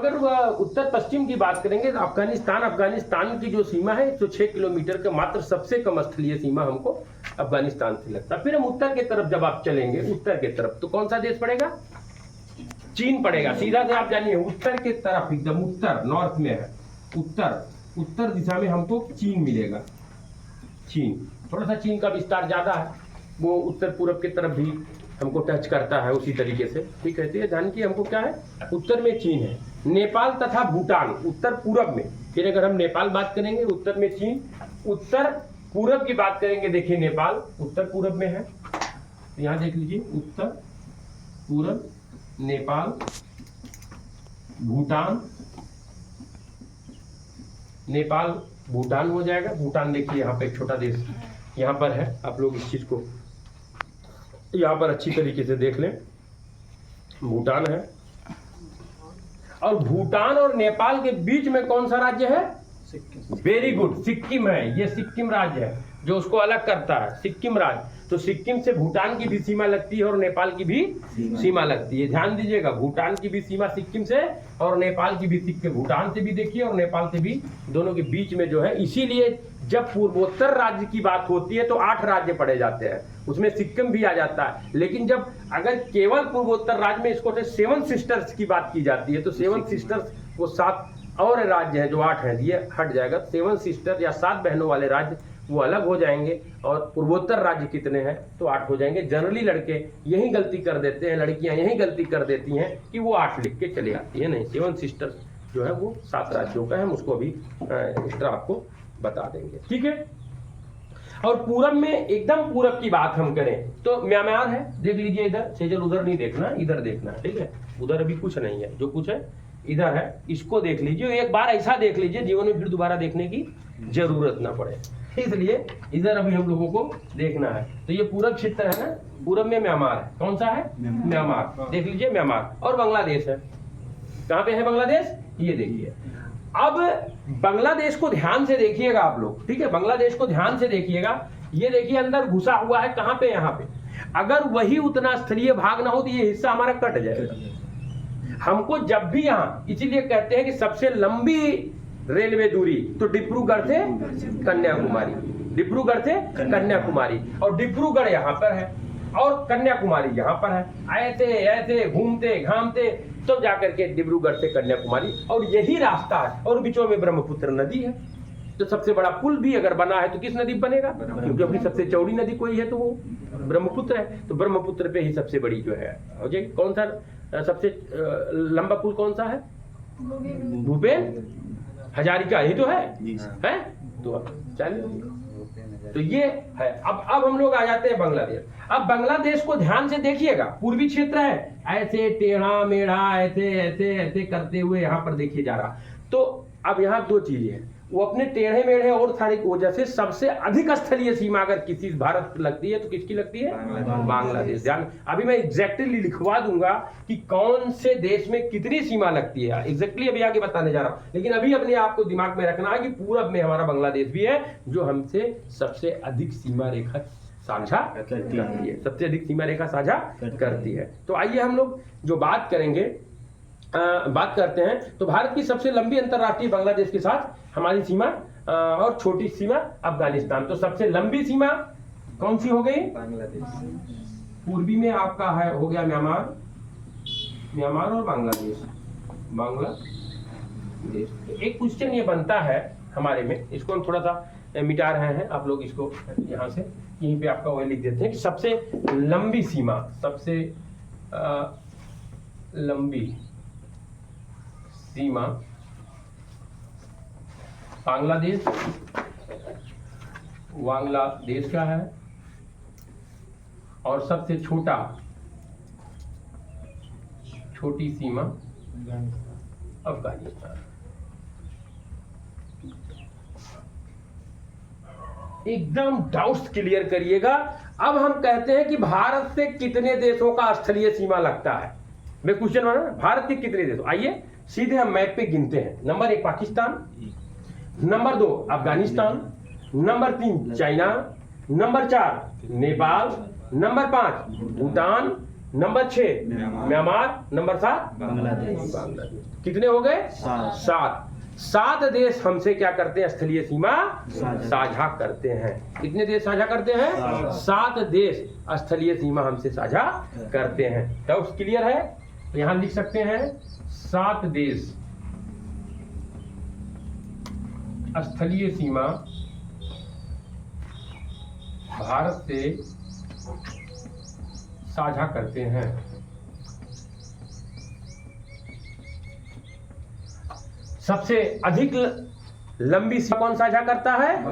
अगर उत्तर पश्चिम की बात करेंगे तो अफगानिस्तान की जो सीमा है 106 किलोमीटर का मात्र सबसे कम स्थलीय सीमा हमको अफगानिस्तान से लगता है। फिर हम उत्तर की तरफ जब आप चलेंगे, उत्तर की तरफ, तो कौन सा देश पड़ेगा? चीन पड़ेगा। सीधा से आप जानिए उत्तर के तरफ, एकदम उत्तर, नॉर्थ में है, उत्तर दिशा में हमको चीन मिलेगा। चीन, थोड़ा सा चीन का विस्तार ज्यादा है, वो उत्तर पूर्व की तरफ भी हमको टच करता है उसी तरीके से, ठीक है। तो ये ध्यान की हमको क्या है, उत्तर में चीन है, नेपाल तथा भूटान उत्तर पूर्व में। फिर अगर हम नेपाल बात करेंगे, उत्तर में चीन, उत्तर पूर्व की बात करेंगे, देखिए नेपाल उत्तर पूर्व में है, यहाँ देख लीजिए उत्तर पूर्व, नेपाल, भूटान, नेपाल भूटान हो जाएगा। भूटान देखिए यहाँ पे एक छोटा देश यहाँ पर है, आप लोग इस चीज को यहाँ पर अच्छी तरीके से देख लें, भूटान है। और भूटान और नेपाल के बीच में कौन सा राज्य है? वेरी गुड, सिक्किम है। ये सिक्किम राज्य है जो उसको अलग करता है, सिक्किम राज्य। तो सिक्किम से भूटान की भी सीमा लगती है और नेपाल की भी सीमा लगती है। ध्यान दीजिएगा, भूटान की भी सीमा सिक्किम से और नेपाल की भी सिक्किम, भूटान से भी देखिए और नेपाल से भी, दोनों के बीच में जो है। इसीलिए जब पूर्वोत्तर राज्य की बात होती है तो 8 राज्य पड़े जाते हैं, उसमें सिक्किम भी आ जाता है। लेकिन जब अगर केवल पूर्वोत्तर राज्य में इसको 7 सिस्टर्स की बात की जाती है तो 7 सिस्टर्स वो 7 और राज्य है जो 8 है, ये हट जाएगा। 7 सिस्टर या 7 बहनों वाले राज्य वो अलग हो जाएंगे और पूर्वोत्तर राज्य कितने हैं तो 8 हो जाएंगे। जनरली लड़के यही गलती कर देते हैं, लड़कियां यही गलती कर देती हैं कि वो 8 लिख के चले आती है। नहीं, 7 सिस्टर जो है वो 7 राज्यों का है, हम उसको अभी एक्स्ट्रा आपको बता देंगे, ठीक है। और पूरब में, एकदम पूरब की बात हम करें तो म्यांमार है, देख लीजिए इधर, सेजल उधर नहीं देखना, इधर देखना है, ठीक है। उधर अभी कुछ नहीं है, जो कुछ है इधर है, इसको देख लीजिए। एक बार ऐसा देख लीजिए जीवन में, फिर दोबारा देखने की जरूरत ना पड़े, इसलिए इधर अभी हम लोगों को देखना है। तो ये पूरब क्षेत्र है ना, पूरब में म्यांमार है। कौन सा है? म्यांमार, देख लीजिए म्यांमार। और बांग्लादेश है, कहाँ पे है बांग्लादेश? ये देखिए। अब बांग्लादेश को ध्यान से देखिएगा आप लोग, ठीक है, बांग्लादेश को ध्यान से देखिएगा। ये देखिए अंदर घुसा हुआ है, कहाँ पे? यहाँ पे। अगर वही उतना स्थलीय भाग ना हो तो ये हिस्सा हमारा कट जाएगा। हमको जब भी यहाँ, इसीलिए कहते हैं कि सबसे लंबी रेलवे दूरी तो डिब्रूगढ़ से कन्याकुमारी, डिब्रूगढ़ से कन्याकुमारी, और डिब्रूगढ़ यहाँ पर है और कन्याकुमारी यहाँ पर है। ऐसे ऐसे घूमते घामते तो जाकर के डिब्रूगढ़ से कन्याकुमारी, और यही रास्ता है। और बीचों में ब्रह्मपुत्र नदी है। तो सबसे बड़ा पुल भी अगर बना है तो किस नदी बनेगा? क्योंकि अपनी सबसे चौड़ी नदी कोई है तो वो ब्रह्मपुत्र है। तो ब्रह्मपुत्र पे ही सबसे बड़ी जो है हो जाएगी। कौन सा सबसे लंबा पुल कौन सा है? भूपेन हजारिका, यही तो है? तो चलिए, तो ये है। अब हम लोग आ जाते हैं बांग्लादेश। अब बांग्लादेश को ध्यान से देखिएगा, पूर्वी क्षेत्र है, ऐसे टेढ़ा मेढ़ा ऐसे ऐसे ऐसे करते हुए यहाँ पर देखिए जा रहा। तो अब यहाँ 2 चीजें हैं, वो अपने टेढ़े मेढ़े और सारी वजह से सबसे अधिक स्थलीय सीमा अगर किसी भारत लगती है तो किसकी लगती है? बांग्लादेश। ध्यान, अभी मैं एग्जैक्टली लिखवा दूंगा कि कौन से देश में कितनी सीमा लगती है, एग्जैक्टली अभी आगे बताने जा रहा हूं। लेकिन अभी अपने आप को दिमाग में रखना है कि पूरब में हमारा बांग्लादेश भी है जो हमसे सबसे अधिक सीमा रेखा साझा करती है, सबसे अधिक सीमा रेखा साझा करती है। तो आइए हम लोग जो बात करेंगे, बात करते हैं। तो भारत की सबसे लंबी अंतरराष्ट्रीय बांग्लादेश के साथ हमारी सीमा और छोटी सीमा अफगानिस्तान। तो सबसे लंबी सीमा कौन सी हो गई? बांग्लादेश। पूर्वी में आपका है, हो गया म्यांमार, म्यांमार और बांग्लादेश, बांग्लादेश। तो एक क्वेश्चन ये बनता है हमारे में, इसको हम थोड़ा सा मिटा रहे हैं, आप लोग इसको यहाँ से यहीं पे आपका वही लिख देते हैं कि सबसे लंबी सीमा, सबसे लंबी सीमा बांग्लादेश, बांग्लादेश का है, और सबसे छोटी सीमा अफगानिस्तान। एकदम डाउट्स क्लियर करिएगा। अब हम कहते हैं कि भारत से कितने देशों का स्थलीय सीमा लगता है। मैं क्वेश्चन बना, भारत के कितने देशों, आइए सीधे हम मैप पे गिनते हैं। Number 1 Pakistan, number 2 Afghanistan, number 3 China, number 4 Nepal, number 5 Bhutan, number 6 Myanmar, number 7 Bangladesh. कितने हो गए? 7। 7 देश हमसे क्या करते हैं? स्थलीय सीमा साझा करते हैं। कितने देश साझा करते हैं? 7 देश स्थलीय सीमा हमसे साझा करते हैं। डाउट क्लियर है? यहां लिख सकते हैं 7 देश स्थलीय सीमा भारत से साझा करते हैं। सबसे अधिक लंबी सीमा कौन साझा करता है?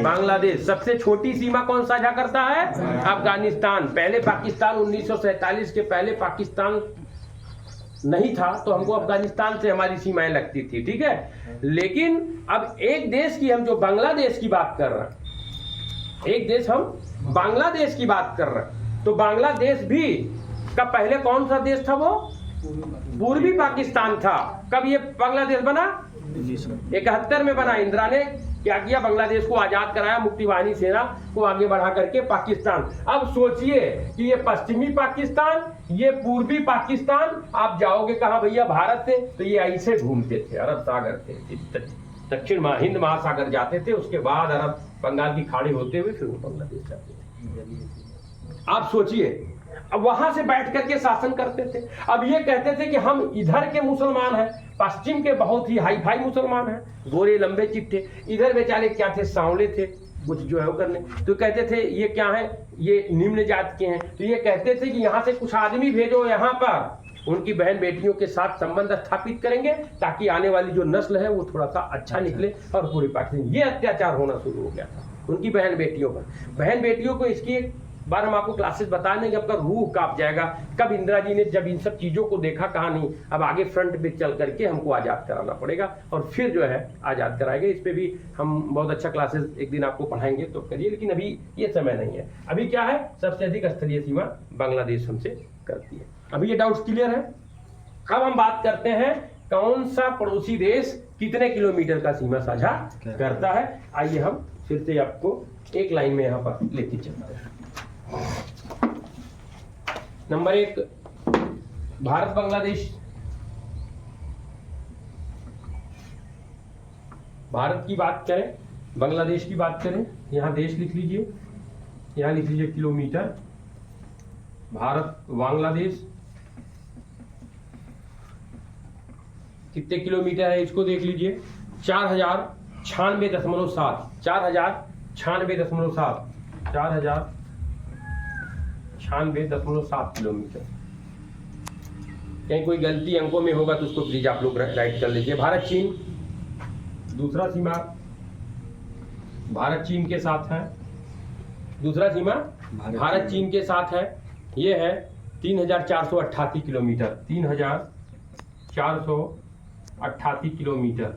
बांग्लादेश। सबसे छोटी सीमा कौन साझा करता है? अफगानिस्तान। पहले पाकिस्तान 1947 के पहले पाकिस्तान नहीं था तो हमको अफगानिस्तान से हमारी सीमाएं लगती थी, ठीक है। लेकिन अब एक देश की हम जो बांग्लादेश की बात कर रहे हैं, एक देश हम बांग्लादेश की बात कर रहे हैं, तो बांग्लादेश भी का पहले कौन सा देश था? वो पूर्वी पाकिस्तान था। कब ये बांग्लादेश बना? 71 में बना। इंदिरा ने क्या किया? बांग्लादेश को आजाद कराया, मुक्ति वाहिनी सेना को आगे बढ़ा करके पाकिस्तान। अब सोचिए कि ये पश्चिमी पाकिस्तान, ये पूर्वी पाकिस्तान, आप जाओगे कहां भैया? भारत से। तो ये ऐसे घूमते थे, अरब सागर थे, दक्षिण हिंद महासागर जाते थे, उसके बाद अरब बंगाल की खाड़ी होते हुए फिर वो बांग्लादेश जाते थे। आप सोचिए, अब वहां से बैठ करके शासन करते थे। अब ये कहते थे कि हम इधर के मुसलमान हैं, पश्चिम के बहुत ही हाई फाई मुसलमान हैं, गोरे लंबे चिट्टे। इधर बेचारे क्या थे? सांवले थे, कुछ जो है वो करने। तो कहते थे ये क्या है? ये निम्न जात के हैं। तो ये कहते थे कि यहाँ से कुछ आदमी भेजो, यहाँ पर उनकी बहन बेटियों के साथ संबंध स्थापित करेंगे ताकि आने वाली जो नस्ल है वो थोड़ा सा अच्छा निकले। और पूरे पाकिस्तान ये अत्याचार होना शुरू हो गया था उनकी बहन बेटियों पर। बहन बेटियों को इसकी एक बार हम आपको क्लासेस बता देंगे, आपका रूह कांप जाएगा। कब इंदिरा जी ने जब इन सब चीजों को देखा, कहा नहीं अब आगे फ्रंट पे चल करके हमको आजाद कराना पड़ेगा, और फिर जो है आजाद कराएंगे। इस पे भी हम बहुत अच्छा क्लासेस एक दिन आपको पढ़ाएंगे, तो करिए। लेकिन अभी ये समय नहीं है। अभी क्या है? सबसे अधिक स्थलीय सीमा बांग्लादेश हमसे करती है। अभी ये डाउट्स क्लियर है? अब हम बात करते हैं कौन सा पड़ोसी देश कितने किलोमीटर का सीमा साझा करता है। आइए हम फिर से आपको एक लाइन में यहाँ पर लेके चलते हैं। नंबर 1 भारत बांग्लादेश। भारत की बात करें, बांग्लादेश की बात करें, यहां देश लिख लीजिए, यहां लिख लीजिए किलोमीटर। भारत बांग्लादेश कितने किलोमीटर है इसको देख लीजिए। 4096.7 4096.7 किलोमीटर। कहीं कोई गलती अंकों में होगा तो उसको प्लीज आप लोग राइट कर लीजिए। भारत चीन दूसरा सीमा, भारत चीन के साथ है। दूसरा सीमा भारत चीन के साथ है, ये है 3488 किलोमीटर। 3488 किलोमीटर,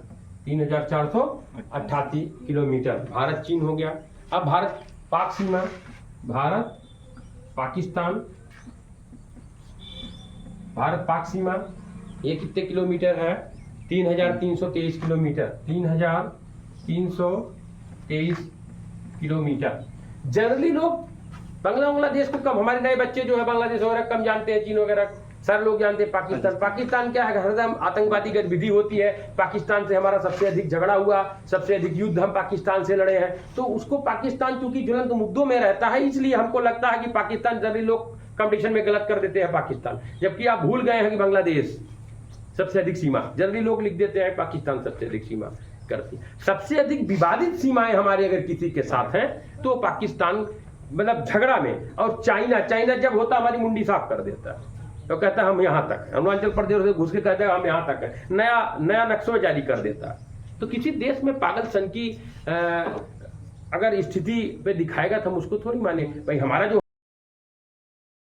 3488 किलोमीटर भारत चीन हो गया। अब भारत पाक सीमा, भारत पाकिस्तान, भारत पाक सीमा ये कितने किलोमीटर है? 3323 किलोमीटर। 3323 किलोमीटर। जनरली लोग बांग्लादेश को कम, हमारे नए बच्चे जो है बांग्लादेश वगैरह कम जानते हैं, चीन वगैरह सारे लोग जानते हैं। पाकिस्तान क्या है? हरदम आतंकवादी गतिविधि होती है। पाकिस्तान से हमारा सबसे अधिक झगड़ा हुआ, सबसे अधिक युद्ध हम पाकिस्तान से लड़े हैं। तो उसको पाकिस्तान चूंकि ज्वलंत मुद्दों में रहता है, इसलिए हमको लगता है कि पाकिस्तान जनरली लोग कंपटीशन में गलत कर देते हैं पाकिस्तान, जबकि आप भूल गए हैं कि बांग्लादेश सबसे अधिक सीमा, जनरली लोग लिख देते हैं पाकिस्तान सबसे अधिक सीमा करती है। सबसे अधिक विवादित सीमाएं हमारी अगर किसी के साथ हैं तो पाकिस्तान, मतलब झगड़ा में। और चाइना जब होता हमारी मुंडी साफ कर देता है, तो कहता है हम यहाँ तक, अरुणाचल प्रदेश से घुस के कहता है हम यहाँ तक है, नया नक्शा जारी कर देता है। तो किसी देश में पागल सन की अगर स्थिति पे दिखाएगा तो हम उसको थोड़ी माने। भाई हमारा जो